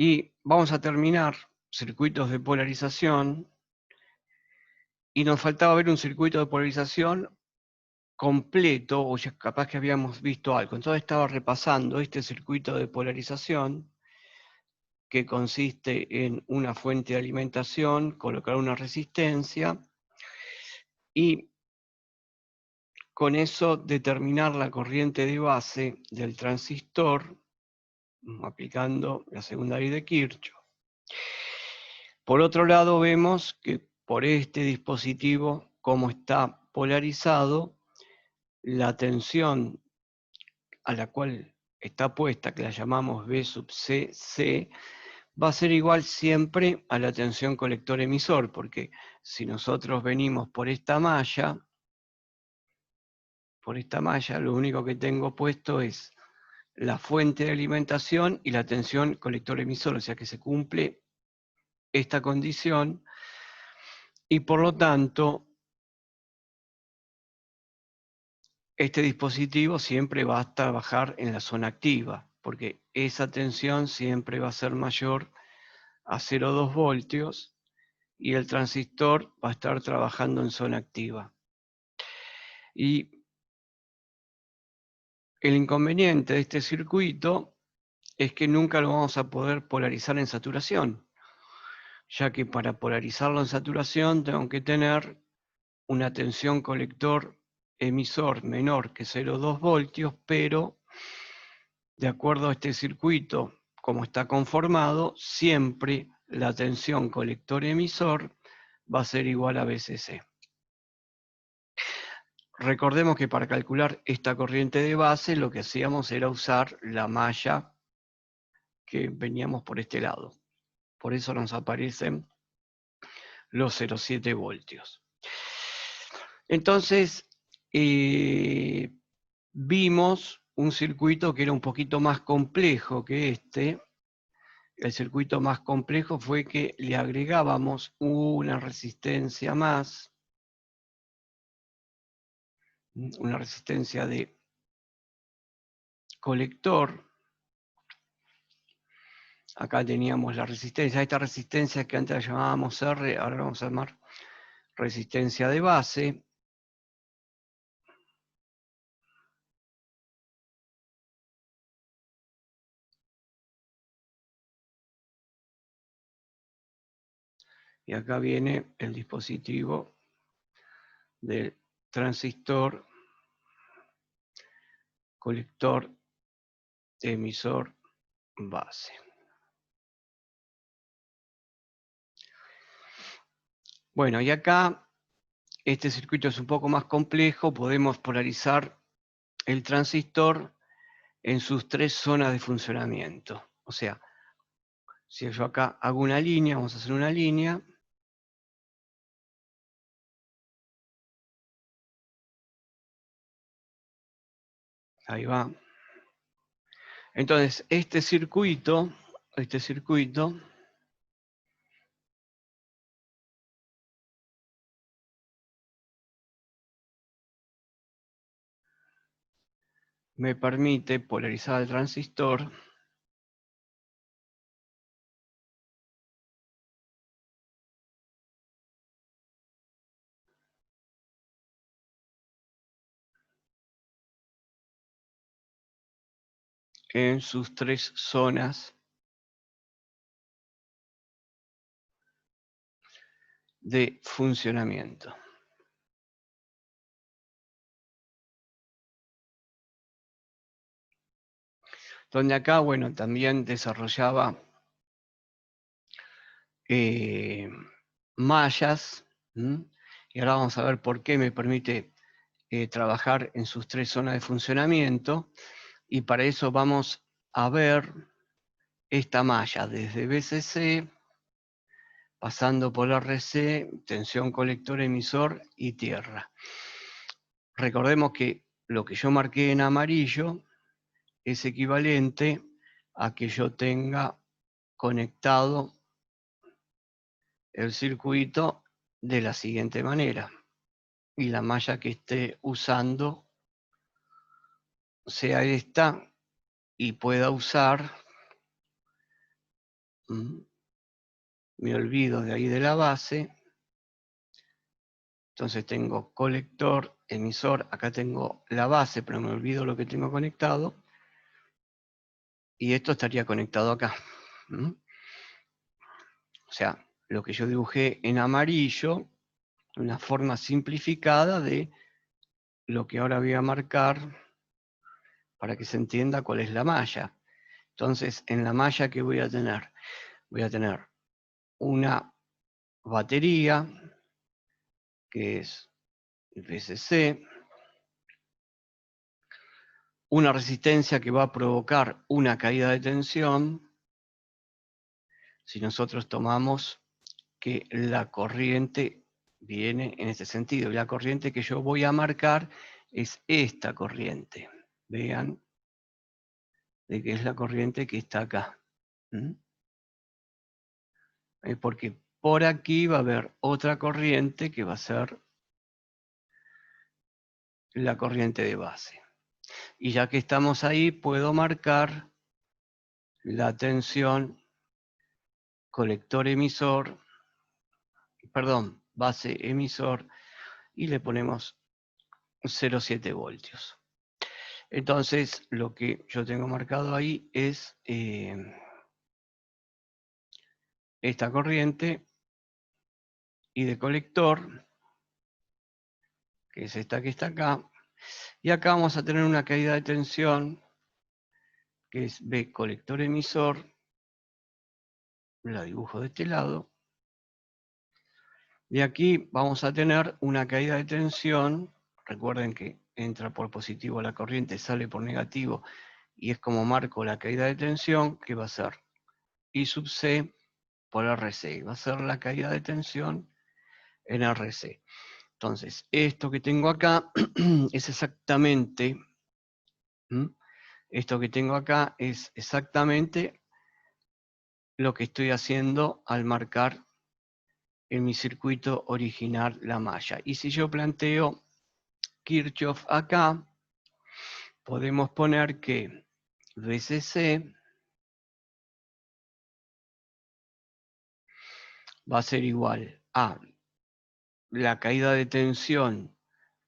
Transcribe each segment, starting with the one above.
Y vamos a terminar circuitos de polarización, y nos faltaba ver un circuito de polarización completo, o ya capaz que habíamos visto algo. Entonces estaba repasando este circuito de polarización, que consiste en una fuente de alimentación, colocar una resistencia, y con eso determinar la corriente de base del transistor, aplicando la segunda ley de Kirchhoff. Por otro lado, vemos que por este dispositivo, como está polarizado, la tensión a la cual está puesta, que la llamamos B sub C, va a ser igual siempre a la tensión colector-emisor, porque si nosotros venimos por esta malla, lo único que tengo puesto es la fuente de alimentación y la tensión colector-emisor, o sea que se cumple esta condición, y por lo tanto este dispositivo siempre va a trabajar en la zona activa, porque esa tensión siempre va a ser mayor a 0,2 voltios y el transistor va a estar trabajando en zona activa. Y el inconveniente de este circuito es que nunca lo vamos a poder polarizar en saturación, ya que para polarizarlo en saturación tengo que tener una tensión colector emisor menor que 0,2 voltios, pero de acuerdo a este circuito, como está conformado, siempre la tensión colector-emisor va a ser igual a BCC. Recordemos que para calcular esta corriente de base, lo que hacíamos era usar la malla que veníamos por este lado. Por eso nos aparecen los 0,7 voltios. Entonces, vimos un circuito que era un poquito más complejo que este. El circuito más complejo fue que le agregábamos una resistencia más, una resistencia de colector. Acá teníamos la resistencia, esta resistencia que antes la llamábamos R, ahora la vamos a llamar resistencia de base. Y acá viene el dispositivo del transistor colector emisor base. Bueno, y acá este circuito es un poco más complejo, podemos polarizar el transistor en sus 3 zonas de funcionamiento. O sea, si yo acá hago una línea, vamos a hacer una línea. Ahí va. Entonces, este circuito me permite polarizar el transistor en sus 3 zonas de funcionamiento. Donde acá, bueno, también desarrollaba mallas, y ahora vamos a ver por qué me permite trabajar en sus 3 zonas de funcionamiento, y para eso vamos a ver esta malla desde BCC, pasando por RC, tensión colector emisor y tierra. Recordemos que lo que yo marqué en amarillo es equivalente a que yo tenga conectado el circuito de la siguiente manera, y la malla que esté usando sea esta, y pueda usar Me olvido de ahí de la base. Entonces tengo colector, emisor, acá tengo la base, pero me olvido lo que tengo conectado. Y esto estaría conectado acá. O sea, lo que yo dibujé en amarillo, una forma simplificada de lo que ahora voy a marcar para que se entienda cuál es la malla. Entonces, en la malla, ¿qué voy a tener? Voy a tener una batería, que es VCC, una resistencia que va a provocar una caída de tensión, si nosotros tomamos que la corriente viene en este sentido. Y la corriente que yo voy a marcar es esta corriente. Vean de que es la corriente que está acá. Porque por aquí va a haber otra corriente que va a ser la corriente de base. Y ya que estamos ahí, puedo marcar la tensión colector emisor, perdón, base emisor, y le ponemos 0,7 voltios. Entonces, lo que yo tengo marcado ahí es esta corriente, y de colector, que es esta que está acá, y acá vamos a tener una caída de tensión, que es B colector emisor, la dibujo de este lado, y aquí vamos a tener una caída de tensión. Recuerden que entra por positivo la corriente, sale por negativo, y es como marco la caída de tensión, que va a ser I sub C por RC, va a ser la caída de tensión en RC. Entonces, esto que tengo acá es exactamente, esto que tengo acá es exactamente lo que estoy haciendo al marcar en mi circuito original la malla. Y si yo planteo Kirchhoff acá, podemos poner que VCC va a ser igual a la caída de tensión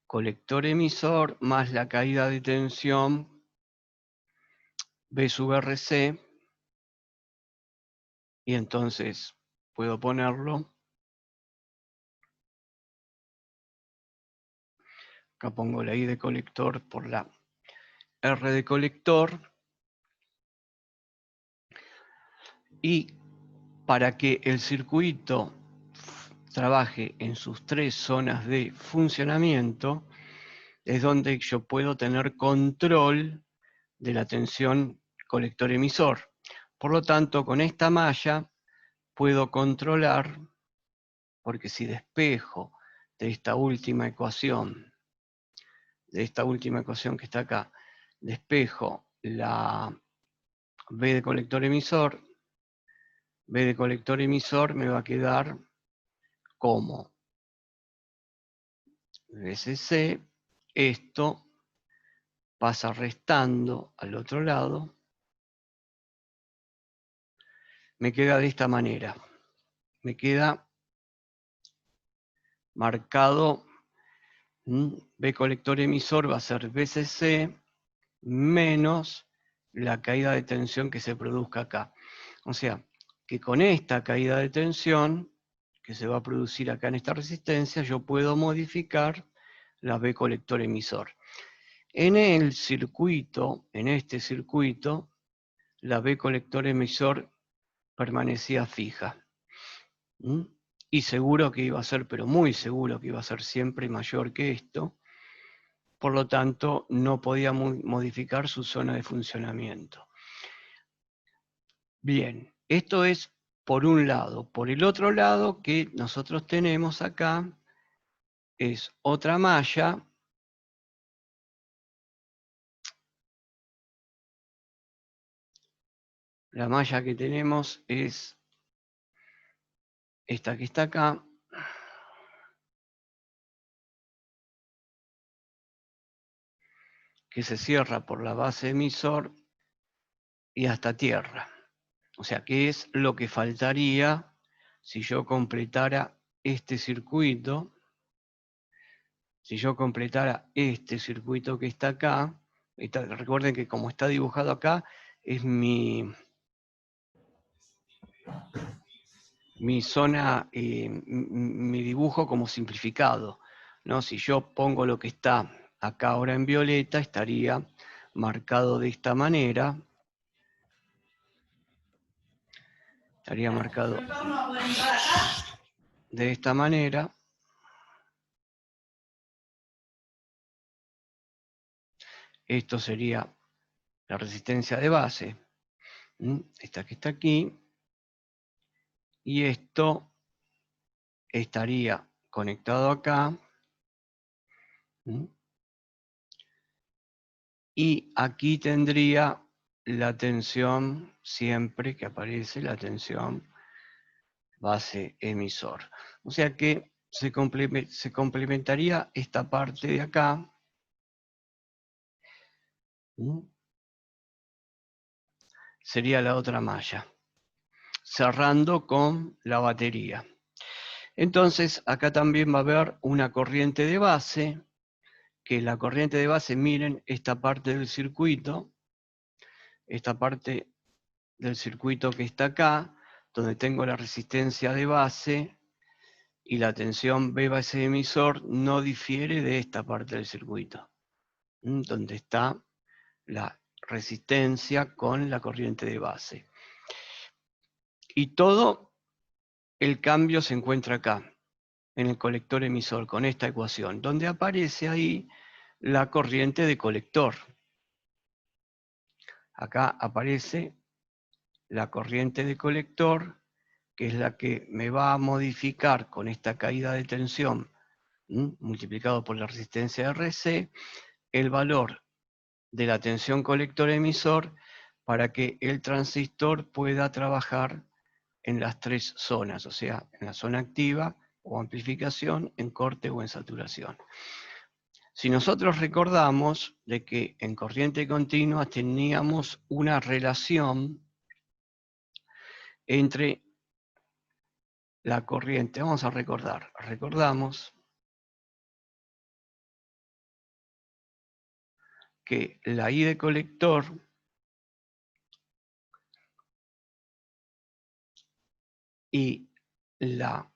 colector emisor más la caída de tensión B sub RC, y entonces puedo ponerlo, acá pongo la I de colector por la R de colector, y para que el circuito trabaje en sus tres zonas de funcionamiento, es donde yo puedo tener control de la tensión colector emisor. Por lo tanto, con esta malla puedo controlar, porque si despejo de esta última ecuación, que está acá, despejo la B de colector emisor, me va a quedar como VCC, esto pasa restando al otro lado, me queda de esta manera, me queda marcado, B colector emisor va a ser VCC menos la caída de tensión que se produzca acá. O sea, que con esta caída de tensión que se va a producir acá en esta resistencia, yo puedo modificar la B colector emisor. En el circuito, en este circuito, la B colector emisor permanecía fija. Y seguro que iba a ser, pero muy seguro que iba a ser siempre mayor que esto. Por lo tanto, no podía modificar su zona de funcionamiento. Bien, esto es por un lado. Por el otro lado, que nosotros tenemos acá, es otra malla. La malla que tenemos es esta que está acá, que se cierra por la base emisor y hasta tierra. O sea, ¿qué es lo que faltaría si yo completara este circuito? Si yo completara este circuito que está acá, recuerden que como está dibujado acá, es mi zona, mi dibujo como simplificado, ¿no? Si yo pongo lo que está acá ahora en violeta, estaría marcado de esta manera. Estaría marcado de esta manera. Esto sería la resistencia de base. Esta que está aquí. Y esto estaría conectado acá. Y aquí tendría la tensión, siempre que aparece la tensión base emisor. O sea que se complementaría esta parte de acá. Sería la otra malla, cerrando con la batería. Entonces, acá también va a haber una corriente de base, que la corriente de base, miren, esta parte del circuito, esta parte del circuito que está acá, donde tengo la resistencia de base y la tensión B base emisor, no difiere de esta parte del circuito, donde está la resistencia con la corriente de base. Y todo el cambio se encuentra acá, en el colector emisor, con esta ecuación, donde aparece ahí la corriente de colector. Acá aparece la corriente de colector, que es la que me va a modificar con esta caída de tensión, multiplicado por la resistencia RC, el valor de la tensión colector emisor para que el transistor pueda trabajar en las tres zonas, o sea, en la zona activa o amplificación, en corte o en saturación. Si nosotros recordamos de que en corriente continua teníamos una relación entre la corriente, vamos a recordamos que la I de colector y la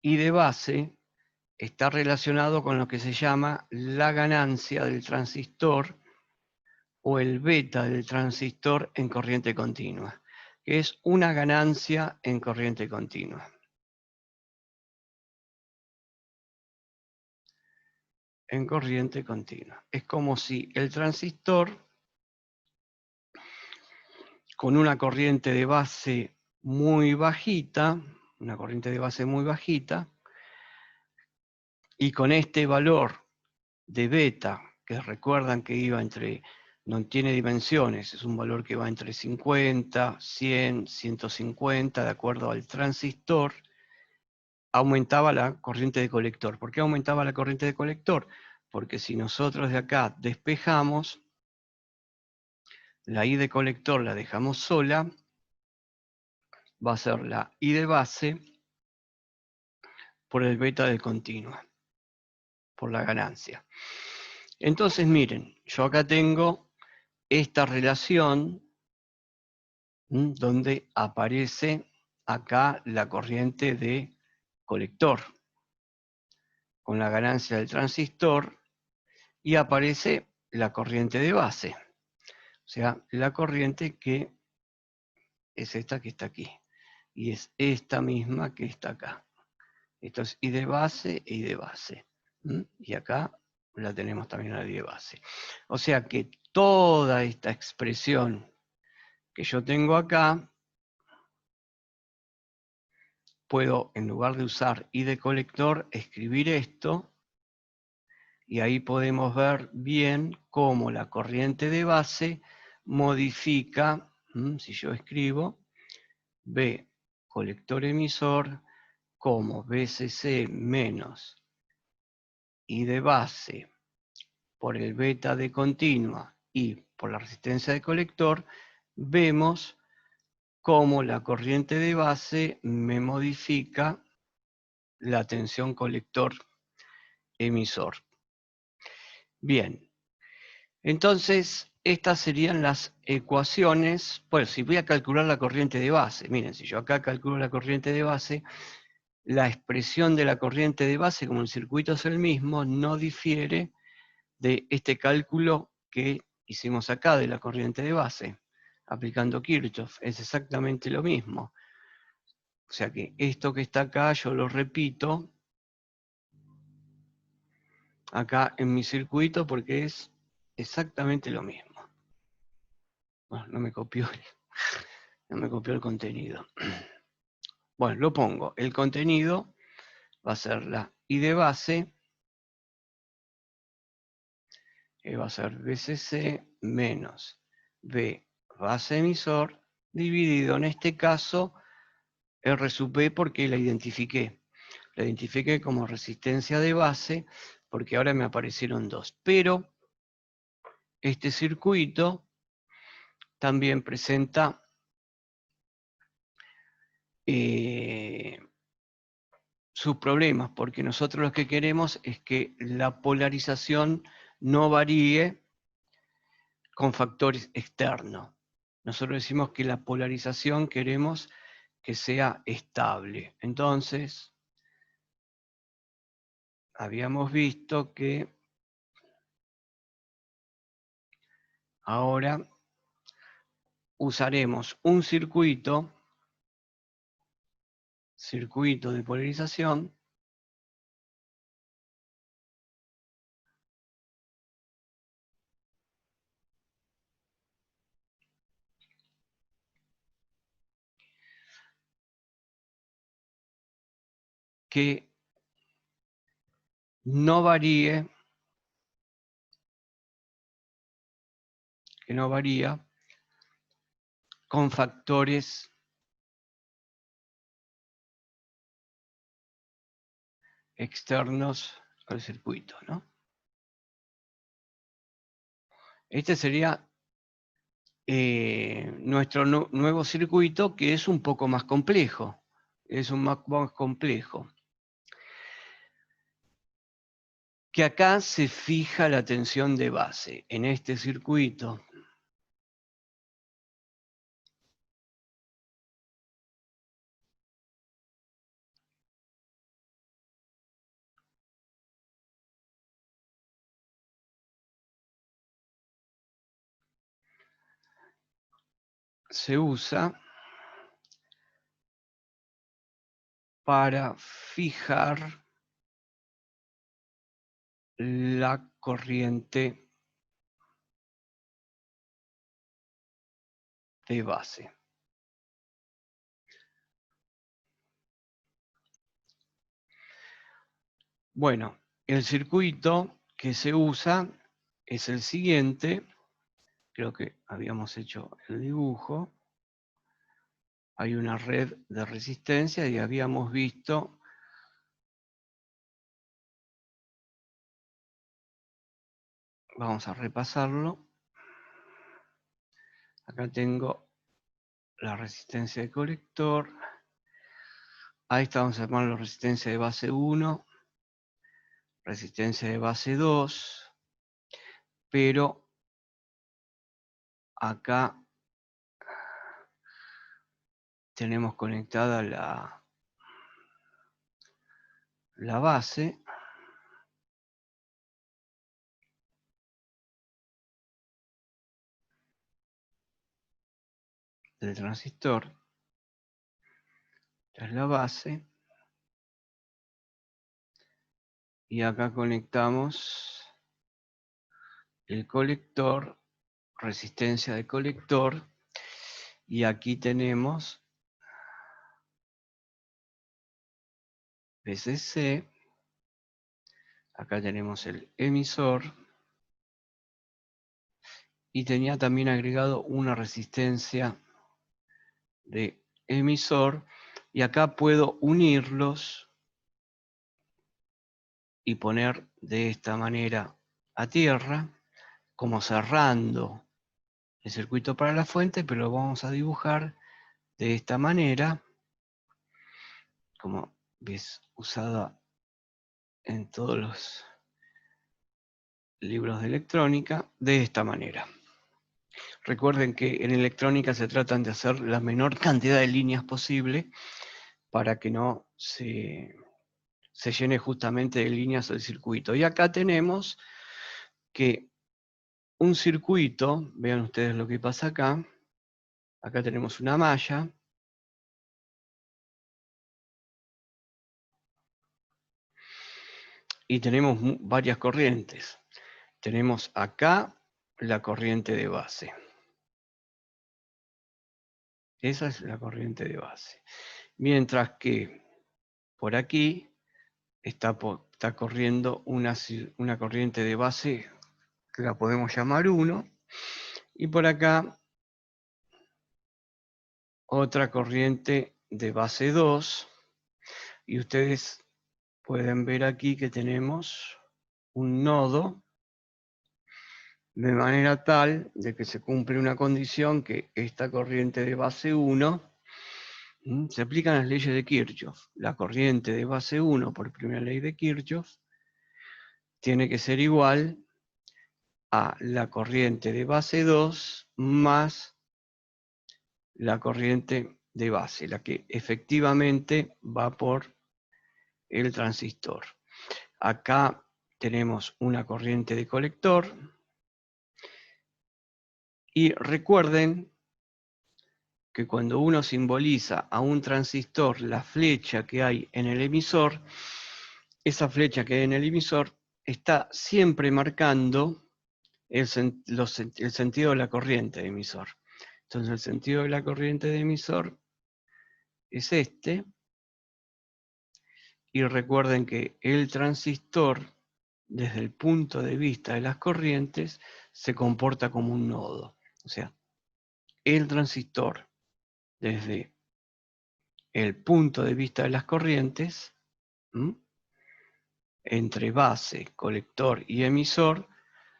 I de base está relacionado con lo que se llama la ganancia del transistor o el beta del transistor en corriente continua, que es una ganancia en corriente continua. En corriente continua. Es como si el transistor, con una corriente de base muy bajita, y con este valor de beta, que recuerdan que iba entre, no tiene dimensiones, es un valor que va entre 50, 100, 150, de acuerdo al transistor, aumentaba la corriente de colector. ¿Por qué aumentaba la corriente de colector? Porque si nosotros de acá despejamos, la I de colector la dejamos sola, va a ser la I de base por el beta de continua, por la ganancia. Entonces miren, yo acá tengo esta relación donde aparece acá la corriente de colector con la ganancia del transistor y aparece la corriente de base, o sea, la corriente que es esta que está aquí y es esta misma que está acá. Esto es I de base e I de base. Y acá la tenemos también a I de base. O sea que toda esta expresión que yo tengo acá, puedo, en lugar de usar I de colector, escribir esto, y ahí podemos ver bien cómo la corriente de base modifica, si yo escribo, B colector emisor como BCC menos I de base por el beta de continua y por la resistencia de colector, vemos cómo la corriente de base me modifica la tensión colector-emisor. Bien, entonces estas serían las ecuaciones. Pues si voy a calcular la corriente de base, miren, si yo acá calculo la corriente de base, la expresión de la corriente de base, como el circuito es el mismo, no difiere de este cálculo que hicimos acá de la corriente de base, aplicando Kirchhoff. Es exactamente lo mismo. O sea que esto que está acá, yo lo repito acá en mi circuito porque es exactamente lo mismo. Bueno, no me copió el contenido. Bueno, lo pongo. El contenido va a ser la I de base, que va a ser BCC menos B base emisor, dividido en este caso R sub B porque la identifiqué. La identifiqué como resistencia de base porque ahora me aparecieron dos. Pero este circuito también presenta sus problemas, porque nosotros lo que queremos es que la polarización no varíe con factores externos. Nosotros decimos que la polarización queremos que sea estable. Entonces, habíamos visto que ahora usaremos un circuito de polarización que no varía con factores externos al circuito, ¿no? Este sería nuestro nuevo circuito, que es un poco más complejo. Es un más complejo. Que acá se fija la tensión de base. En este circuito se usa para fijar la corriente de base. Bueno, el circuito que se usa es el siguiente. Creo que habíamos hecho el dibujo. Hay una red de resistencia y habíamos visto vamos a repasarlo. Acá tengo la resistencia de colector. Ahí está, vamos a llamarlo resistencia de base 1, resistencia de base 2, pero acá tenemos conectada la base. Del transistor. Esta es la base. Y acá conectamos el colector, resistencia de colector. Y aquí tenemos VCC. Acá tenemos el emisor. Y tenía también agregado una resistencia de emisor. Y acá puedo unirlos y poner de esta manera a tierra, como cerrando el circuito para la fuente, pero lo vamos a dibujar de esta manera, como ves usada en todos los libros de electrónica, de esta manera. Recuerden que en electrónica se tratan de hacer la menor cantidad de líneas posible para que no se llene justamente de líneas el circuito. Y acá tenemos que un circuito, vean ustedes lo que pasa acá, acá tenemos una malla, y tenemos varias corrientes. Tenemos acá la corriente de base. Esa es la corriente de base. Mientras que por aquí está corriendo una corriente de base que la podemos llamar 1. Y por acá otra corriente de base 2. Y ustedes pueden ver aquí que tenemos un nodo de manera tal de que se cumple una condición que esta corriente de base 1 se aplican las leyes de Kirchhoff. La corriente de base 1 por primera ley de Kirchhoff tiene que ser igual a la corriente de base 2 más la corriente de base, la que efectivamente va por el transistor. Acá tenemos una corriente de colector y recuerden que cuando uno simboliza a un transistor la flecha que hay en el emisor, esa flecha que hay en el emisor está siempre marcando el sentido de la corriente de emisor. Entonces el sentido de la corriente de emisor es este. Y recuerden que el transistor, desde el punto de vista de las corrientes, se comporta como un nodo. O sea, el transistor, desde el punto de vista de las corrientes, entre base, colector y emisor,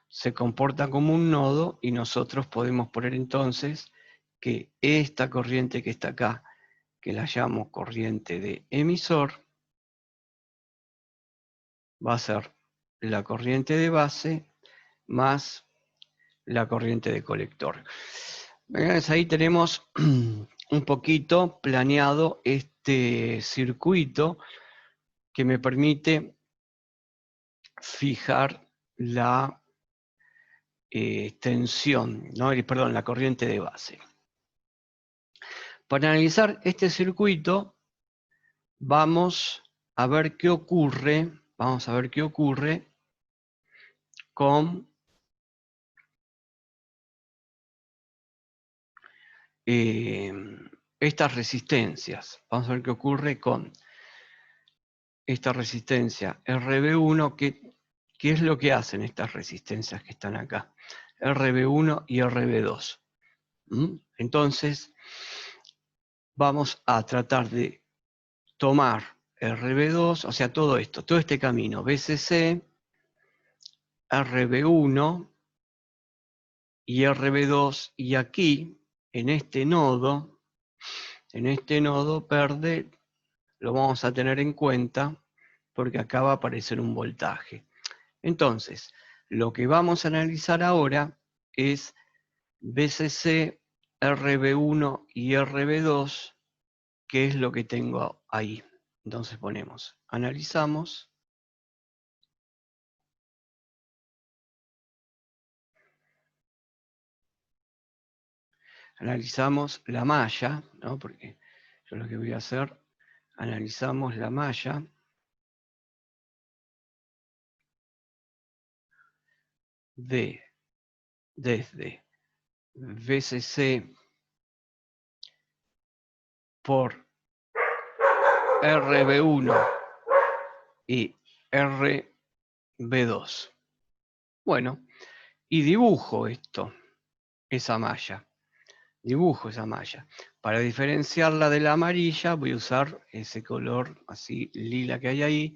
se comporta como un nodo y nosotros podemos poner entonces que esta corriente que está acá, que la llamo corriente de emisor, va a ser la corriente de base más la corriente de colector. Ahí tenemos un poquito planeado este circuito que me permite fijar la tensión, ¿no? Perdón, la corriente de base. Para analizar este circuito, vamos a ver qué ocurre con estas resistencias. Vamos a ver qué ocurre con esta resistencia RB1, ¿qué es lo que hacen estas resistencias que están acá? RB1 y RB2. Entonces, vamos a tratar de tomar RB2, o sea, todo esto, todo este camino, BCC, RB1 y RB2, y aquí, en este nodo verde, lo vamos a tener en cuenta porque acá va a aparecer un voltaje. Entonces, lo que vamos a analizar ahora es BCC, RB1 y RB2, que es lo que tengo ahí. Entonces ponemos, analizamos la malla, ¿no? Porque yo lo que voy a hacer, analizamos la malla desde VCC por RB1 y RB2. Bueno, y dibujo esa malla. Dibujo esa malla. Para diferenciarla de la amarilla voy a usar ese color así lila que hay ahí,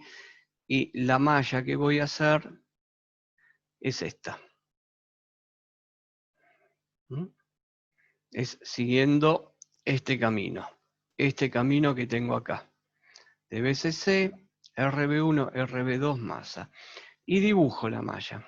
y la malla que voy a hacer es esta. Es siguiendo este camino que tengo acá, de BCC, RB1, RB2 masa, y dibujo la malla.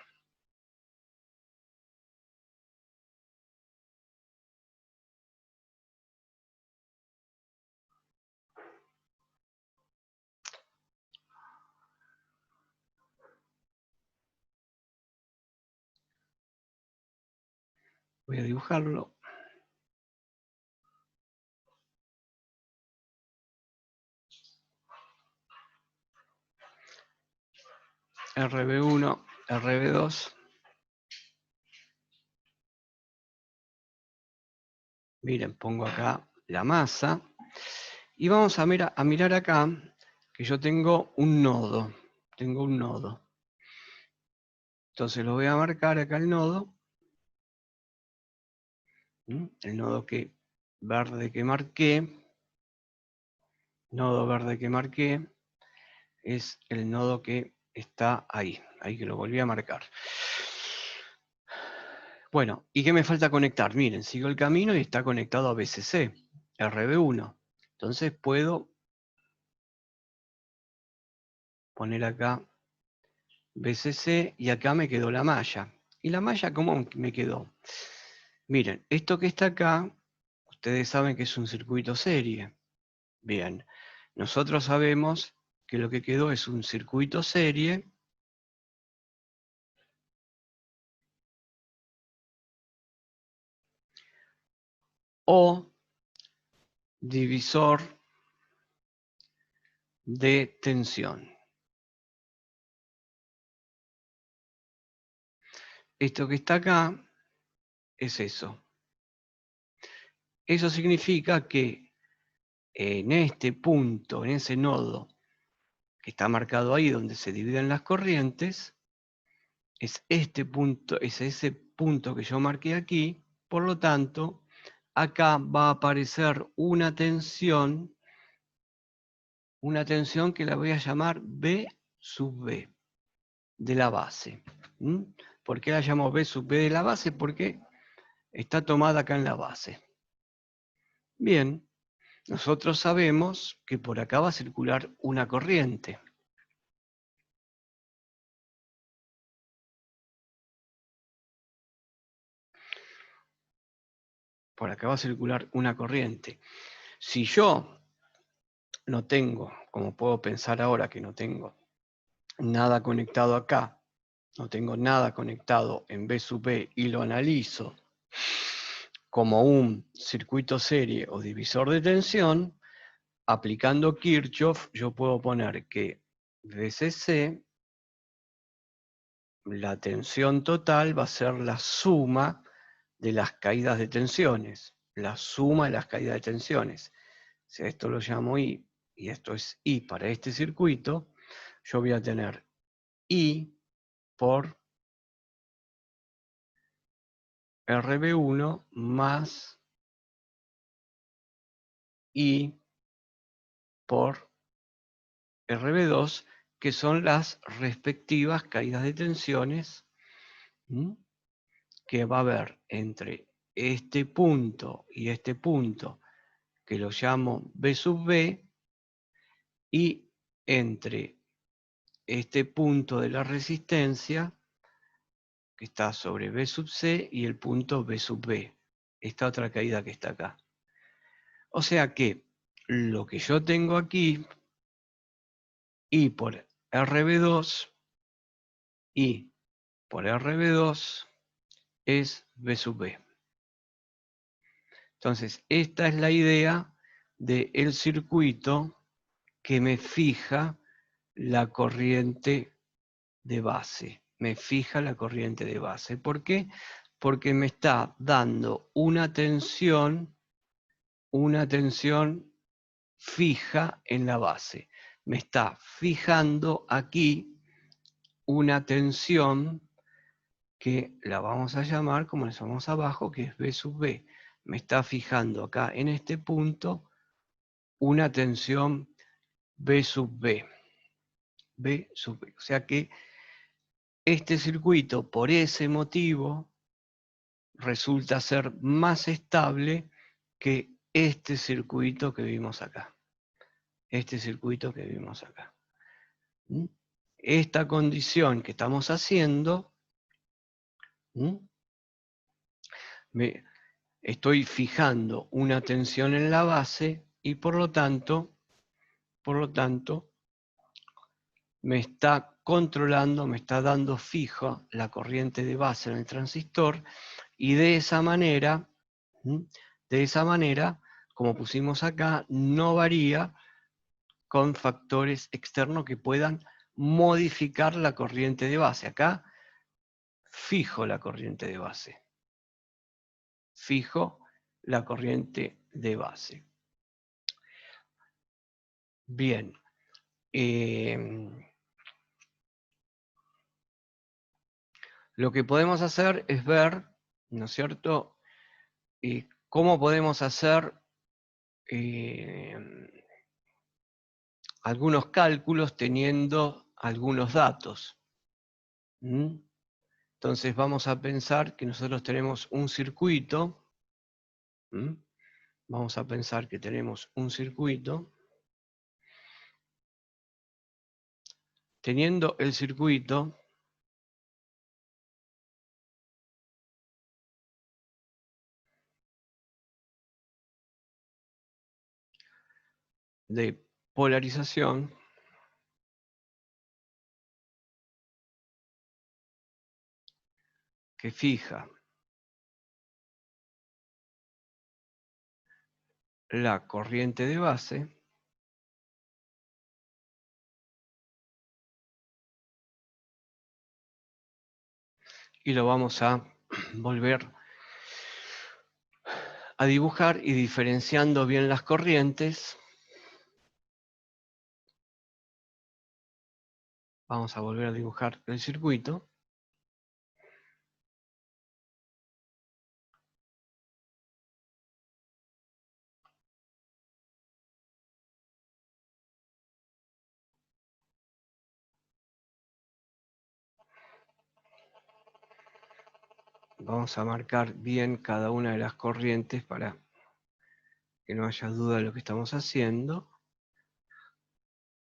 Voy a dibujarlo. RB1, RB2. Miren, pongo acá la masa. Y vamos a mirar acá que yo tengo un nodo. Tengo un nodo. Entonces lo voy a marcar acá el nodo. El nodo verde que marqué. Nodo verde que marqué es el nodo que está ahí. Ahí que lo volví a marcar. Bueno, ¿y qué me falta conectar? Miren, sigo el camino y está conectado a BCC, RB1. Entonces puedo poner acá BCC y acá me quedó la malla. ¿Y la malla cómo me quedó? Miren, esto que está acá, ustedes saben que es un circuito serie. Bien, nosotros sabemos que lo que quedó es un circuito serie o divisor de tensión. Esto que está acá es eso. Eso significa que en este punto, en ese nodo que está marcado ahí donde se dividen las corrientes, es este punto, es ese punto que yo marqué aquí. Por lo tanto, acá va a aparecer una tensión que la voy a llamar B sub B, de la base. ¿Por qué la llamo B sub B de la base? Porque está tomada acá en la base. Bien, nosotros sabemos que por acá va a circular una corriente. Por acá va a circular una corriente. Si yo no tengo, como puedo pensar ahora que no tengo nada conectado acá, no tengo nada conectado en B sub B y lo analizo como un circuito serie o divisor de tensión, aplicando Kirchhoff, yo puedo poner que VCC, la tensión total va a ser la suma de las caídas de tensiones, la suma de las caídas de tensiones. Si a esto lo llamo I, y esto es I para este circuito, yo voy a tener I por RB1 más I por RB2, que son las respectivas caídas de tensiones que va a haber entre este punto y este punto, que lo llamo B sub B, y entre este punto de la resistencia, que está sobre B sub C, y el punto B sub B, esta otra caída que está acá. O sea que lo que yo tengo aquí, I por RB2, I por RB2, es B sub B. Entonces, esta es la idea del circuito que me fija la corriente de base. Me fija la corriente de base. ¿Por qué? Porque me está dando una tensión fija en la base. Me está fijando aquí una tensión que la vamos a llamar, como le llamamos abajo, que es B sub B. Me está fijando acá en este punto una tensión B sub B. B sub B. O sea que este circuito, por ese motivo, resulta ser más estable que este circuito que vimos acá. Este circuito que vimos acá. ¿Mm? Esta condición que estamos haciendo, estoy fijando una tensión en la base y por lo tanto, me está controlando, me está dando fijo la corriente de base en el transistor y de esa manera, como pusimos acá, no varía con factores externos que puedan modificar la corriente de base. Acá fijo la corriente de base. Fijo la corriente de base. Bien. Lo que podemos hacer es ver, ¿no es cierto?, cómo podemos hacer algunos cálculos teniendo algunos datos. Entonces vamos a pensar que nosotros tenemos un circuito. Vamos a pensar que tenemos un circuito. Teniendo el circuito, de polarización, que fija la corriente de base, y lo vamos a volver a dibujar y diferenciando bien las corrientes. Vamos a volver a dibujar el circuito. Vamos a marcar bien cada una de las corrientes para que no haya duda de lo que estamos haciendo.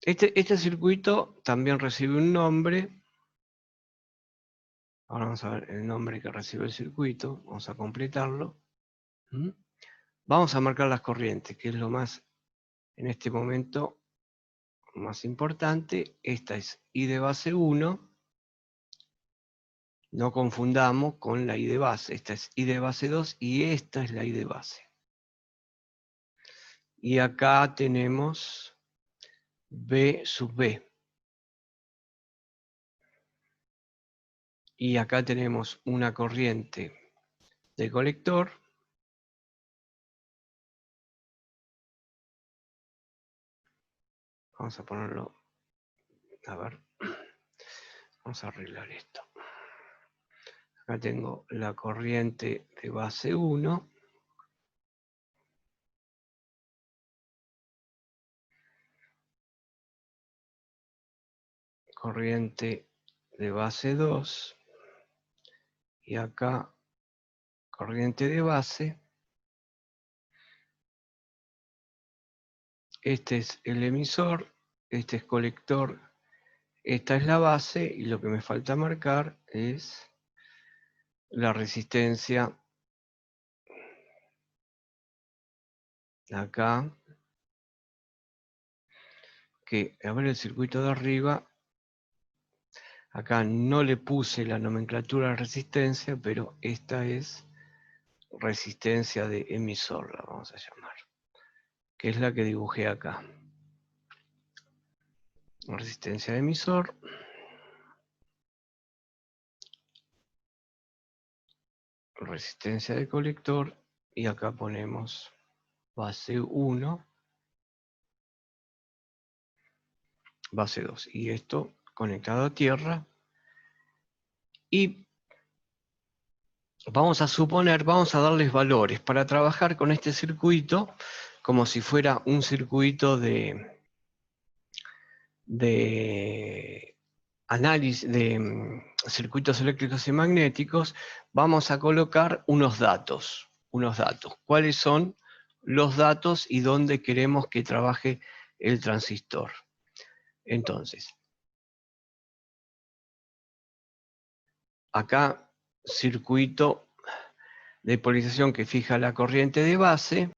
Este circuito también recibe un nombre. Ahora vamos a ver el nombre que recibe el circuito. Vamos a completarlo. Vamos a marcar las corrientes, que es lo más, en este momento, más importante. Esta es I de base 1. No confundamos con la I de base. Esta es I de base 2 y esta es la I de base. Y acá tenemos B sub B. Y acá tenemos una corriente de colector. Vamos a ponerlo, a ver, vamos a arreglar esto. Acá tengo la corriente de base 1. Corriente de base 2. Y acá corriente de base. Este es el emisor, este es colector, esta es la base y lo que me falta marcar es la resistencia acá, que a ver el circuito de arriba, acá no le puse la nomenclatura de resistencia, pero esta es resistencia de emisor, la vamos a llamar, que es la que dibujé acá. Resistencia de emisor. Resistencia de colector. Y acá ponemos base 1. Base 2. Y esto conectado a tierra. Y vamos a suponer, vamos a darles valores para trabajar con este circuito como si fuera un circuito de análisis de circuitos eléctricos y magnéticos. Vamos a colocar unos datos. ¿Cuáles son los datos y dónde queremos que trabaje el transistor. Entonces, acá circuito de polarización que fija la corriente de base.